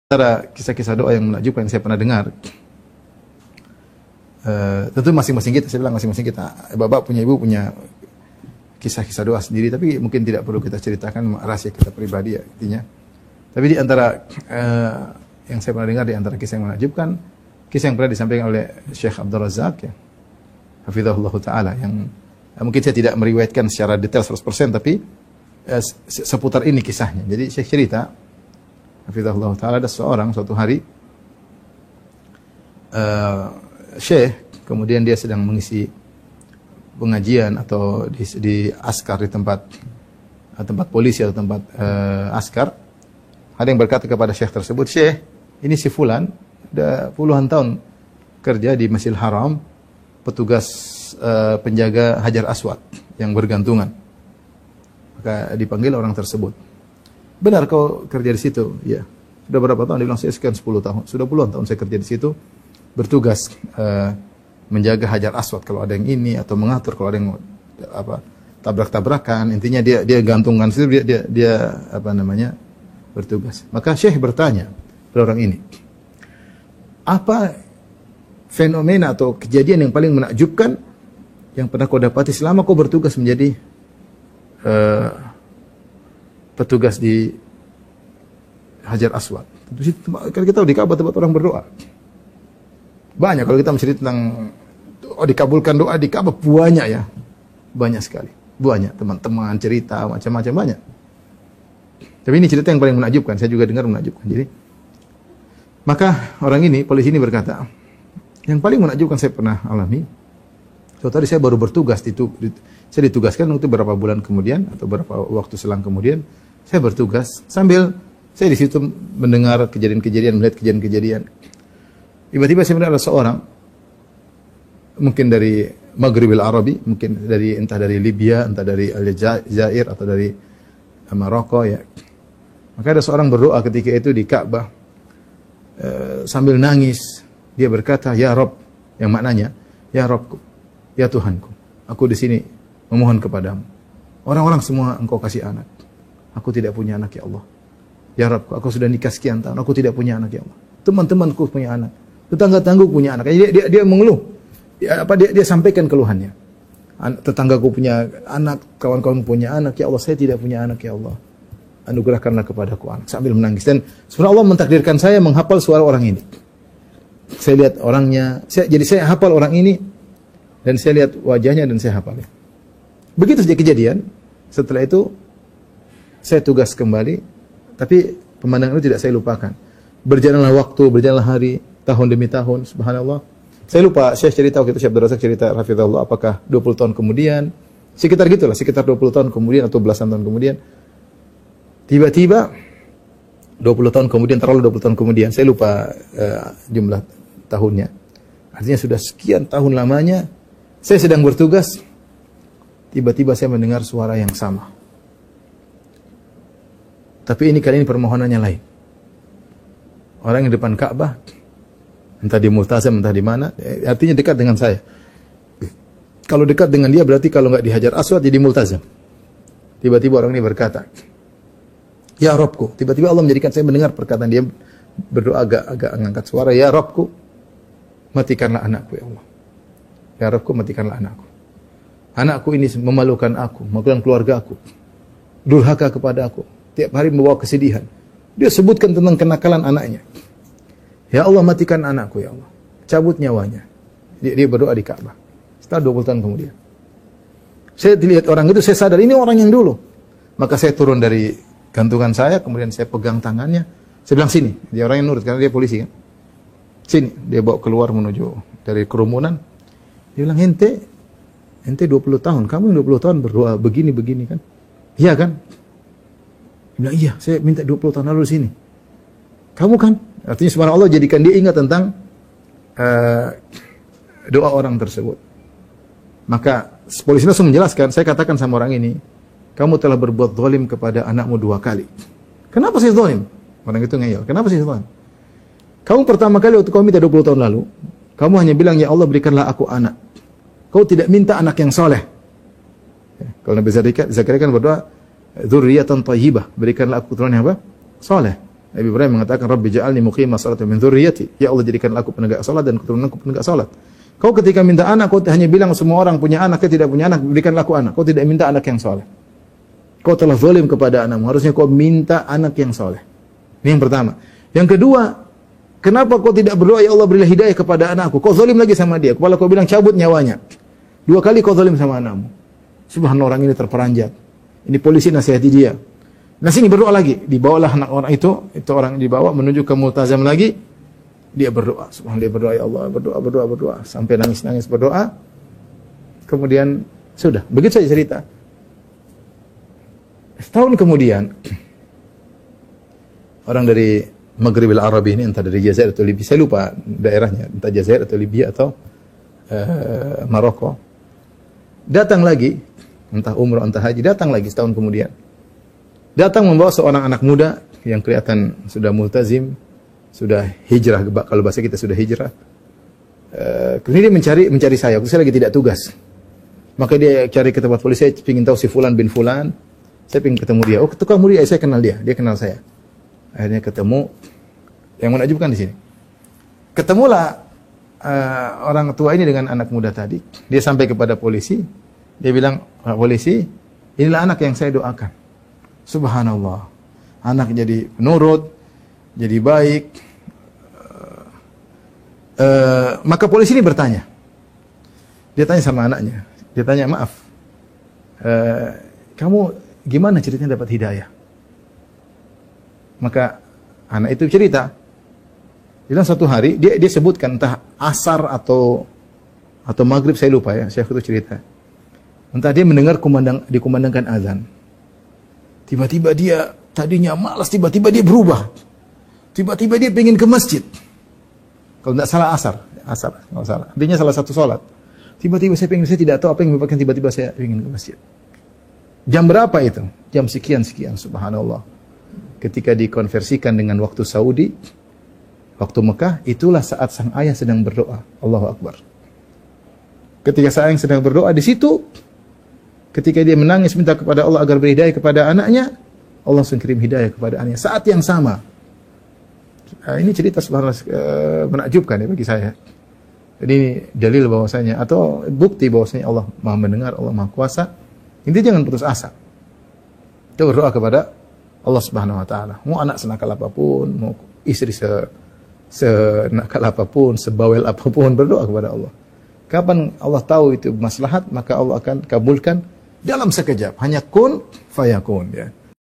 Antara kisah-kisah doa yang menakjubkan yang saya pernah dengar, tentu masing-masing kita, saya bilang masing-masing kita, bapak punya, ibu punya kisah-kisah doa sendiri, tapi mungkin tidak perlu kita ceritakan, rahasia kita pribadi ya intinya. Tapi di antara yang saya pernah dengar, di antara kisah yang menakjubkan, kisah yang pernah disampaikan oleh Syekh Abdul Razak ya, hafizahullah ta'ala, yang mungkin saya tidak meriwayatkan secara detail 100%, tapi seputar ini kisahnya. Jadi Syekh cerita, hafizahullah ta'ala, ada seorang suatu hari Syekh, kemudian dia sedang mengisi pengajian atau di askar, di tempat polisi atau tempat askar. Ada yang berkata kepada Syekh tersebut, "Syekh, ini si fulan udah puluhan tahun kerja di Masjidil Haram, petugas penjaga Hajar Aswad yang bergantungan." Maka dipanggil orang tersebut, "Benar kau kerja di situ?" "Ya." "Sudah berapa tahun?" Dia bilang, "Saya sekian 10 tahun. Sudah puluhan tahun saya kerja di situ, bertugas menjaga Hajar Aswad kalau ada yang ini, atau mengatur kalau ada yang tabrak-tabrakan." Intinya dia gantungan situ, dia bertugas. Maka Syekh bertanya pada orang ini, "Apa fenomena atau kejadian yang paling menakjubkan yang pernah kau dapati selama kau bertugas menjadi petugas di Hajar Aswad?" Kalau kita tahu di Ka'bah tempat orang berdoa. Banyak kalau kita mencerita tentang dikabulkan doa di Ka'bah, banyak ya. Banyak sekali. Banyak teman-teman cerita macam-macam banyak. Tapi ini cerita yang paling menakjubkan, saya juga dengar menakjubkan. Jadi maka orang ini, polisi ini berkata, yang paling menakjubkan saya pernah alami, suatu hari saya baru bertugas saya ditugaskan untuk beberapa bulan kemudian atau beberapa waktu selang kemudian saya bertugas sambil saya di situ mendengar kejadian-kejadian, melihat kejadian-kejadian. Tiba-tiba saya melihat ada seorang, mungkin dari Maghribil Arabi, mungkin entah dari Libya, entah dari Aljazair atau dari Maroko ya. Maka ada seorang berdoa ketika itu di Ka'bah sambil nangis. Dia berkata, "Ya Rabb," yang maknanya, "Ya Rabbku, ya Tuhanku, aku di sini memohon kepadamu. Orang-orang semua engkau kasih anak. Aku tidak punya anak ya Allah. Ya Rabbku, aku sudah nikah sekian tahun, aku tidak punya anak ya Allah. Teman-temanku punya anak, tetangga-tanggaku punya anak." Dia mengeluh. Dia sampaikan keluhannya. "Tetanggaku punya anak, kawan-kawan punya anak, ya Allah saya tidak punya anak ya Allah. Anugerahkanlah kepadaku anak." Sambil menangis. Dan sebenarnya Allah mentakdirkan saya menghafal suara orang ini. Saya lihat orangnya, jadi saya hafal orang ini dan saya lihat wajahnya dan saya hafalnya. Begitu saja kejadian. Setelah itu saya tugas kembali, tapi pemandangan itu tidak saya lupakan. Berjalanlah waktu, berjalanlah hari, tahun demi tahun, subhanallah. Saya lupa, saya cerita waktu itu, Syekh Abdul Razak cerita, hafizahullah, apakah 20 tahun kemudian, sekitar gitulah, sekitar 20 tahun kemudian atau belasan tahun kemudian, tiba-tiba 20 tahun kemudian, terlalu 20 tahun kemudian, saya lupa jumlah tahunnya. Artinya sudah sekian tahun lamanya, saya sedang bertugas, tiba-tiba saya mendengar suara yang sama. Tapi kali ini permohonannya lain. Orang yang di depan Ka'bah, entah di Multazam, entah di mana, artinya dekat dengan saya. Kalau dekat dengan dia berarti kalau nggak di Hajar Aswad jadi Multazam. Tiba-tiba orang ini berkata, "Ya Rabbku." Tiba-tiba Allah menjadikan saya mendengar perkataan dia berdoa agak mengangkat suara, "Ya Rabbku, matikanlah anakku ya Allah. Ya Rabbku, matikanlah anakku. Anakku ini memalukan aku, memalukan keluarga aku, durhaka kepada aku, tiap hari membawa kesedihan." Dia sebutkan tentang kenakalan anaknya. "Ya Allah, matikan anakku ya Allah. Cabut nyawanya." Dia berdoa di Ka'bah. Setelah 20 tahun kemudian, saya lihat orang itu, saya sadar ini orang yang dulu. Maka saya turun dari gantungan saya, kemudian saya pegang tangannya. Saya bilang, "Sini." Dia orang yang nurut karena dia polisi kan. "Sini." Dia bawa keluar menuju dari kerumunan. Dia bilang, ente 20 tahun, kamu yang 20 tahun berdoa begini-begini kan? "Iya kan?" Dia bilang, "Iya, saya minta 20 tahun lalu di sini." "Kamu kan?" Artinya subhanallah, jadikan dia ingat tentang doa orang tersebut. Maka polisi langsung menjelaskan, saya katakan sama orang ini, "Kamu telah berbuat zalim kepada anakmu 2 kali." "Kenapa saya zalim?" Orang itu ngeyel, "Kenapa saya zalim?" "Kamu pertama kali waktu kau minta 20 tahun lalu, kamu hanya bilang, 'Ya Allah, berikanlah aku anak.' Kau tidak minta anak yang soleh." Kalau Nabi Zakaria kan berdoa, dzurriyyatan thayyibah, berikanlah aku keturunan yang apa? Saleh. Nabi Ibrahim mengatakan, Rabbi ja'alni muqimas salati min dzurriyyati. Ya Allah, jadikan aku penegak salat dan keturunanku penegak salat. Kau ketika minta anak, kau hanya bilang semua orang punya anak, dia tidak punya anak, berikanlah aku anak. Kau tidak minta anak yang saleh. Kau telah zalim kepada anakmu. Harusnya kau minta anak yang saleh. Ini yang pertama. Yang kedua, kenapa kau tidak berdoa, ya Allah berilah hidayah kepada anakku? Kau zalim lagi sama dia. Kepala kau bilang cabut nyawanya. 2 kali kau zalim sama anakmu. Subhanallah, orang ini terperanjat. Ini polisi nasihati dia. Nah sini berdoa lagi, dibawalah anak orang itu orang dibawa menuju ke multazam lagi, dia berdoa, subhanallah, dia berdoa, ya Allah, berdoa, sampai nangis berdoa, kemudian sudah, begitu saja cerita. Setahun kemudian, orang dari Maghribil Arabi ini, entah dari Jazair atau Libya, saya lupa daerahnya, entah Jazair atau Libya atau Maroko, datang lagi, entah umrah, entah haji, datang lagi setahun kemudian. Datang membawa seorang anak muda yang kelihatan sudah multazim, sudah hijrah, kalau bahasa kita sudah hijrah. Kemudian dia mencari saya, waktu saya lagi tidak tugas. Maka dia cari ke tempat polisi, saya ingin tahu si Fulan bin Fulan, saya ingin ketemu dia. Oh, tukang murid, saya kenal dia kenal saya. Akhirnya ketemu, yang menakjubkan di sini. Ketemulah orang tua ini dengan anak muda tadi. Dia sampai kepada polisi, dia bilang, Pak polisi, inilah anak yang saya doakan. Subhanallah, anak jadi penurut, jadi baik. Maka polisi ini bertanya. Dia tanya sama anaknya. Dia tanya, maaf, kamu gimana ceritanya dapat hidayah? Maka anak itu cerita. Bilang suatu hari, dia sebutkan entah asar atau maghrib, saya lupa ya, Syekh itu cerita. Entah dia mendengar dikumandangkan azan. Tiba-tiba dia tadinya malas, tiba-tiba dia berubah. Tiba-tiba dia pengen ke masjid. Kalau tidak salah asar, kalau salah. Artinya salah satu sholat. Tiba-tiba saya tidak tahu apa yang menyebabkan tiba-tiba saya ingin ke masjid. Jam berapa itu? Jam sekian-sekian, subhanallah. Ketika dikonversikan dengan waktu Saudi, waktu Mekah, itulah saat sang ayah sedang berdoa. Allahu Akbar. Ketika sang ayah sedang berdoa, di situ ketika dia menangis minta kepada Allah agar beri hidayah kepada anaknya, Allah langsung kirim hidayah kepada anaknya. Saat yang sama. Ini cerita subhanallah menakjubkan ya bagi saya. Jadi ini dalil bahwasanya atau bukti bahwasanya Allah Maha mendengar, Allah Maha kuasa. Intinya jangan putus asa. Kita berdoa kepada Allah Subhanahu wa taala. Mau anak senakal apapun, mau istri senakal apapun, sebawel apapun, berdoa kepada Allah. Kapan Allah tahu itu maslahat, maka Allah akan kabulkan dalam sekejap. Hanya kun fayakun ya.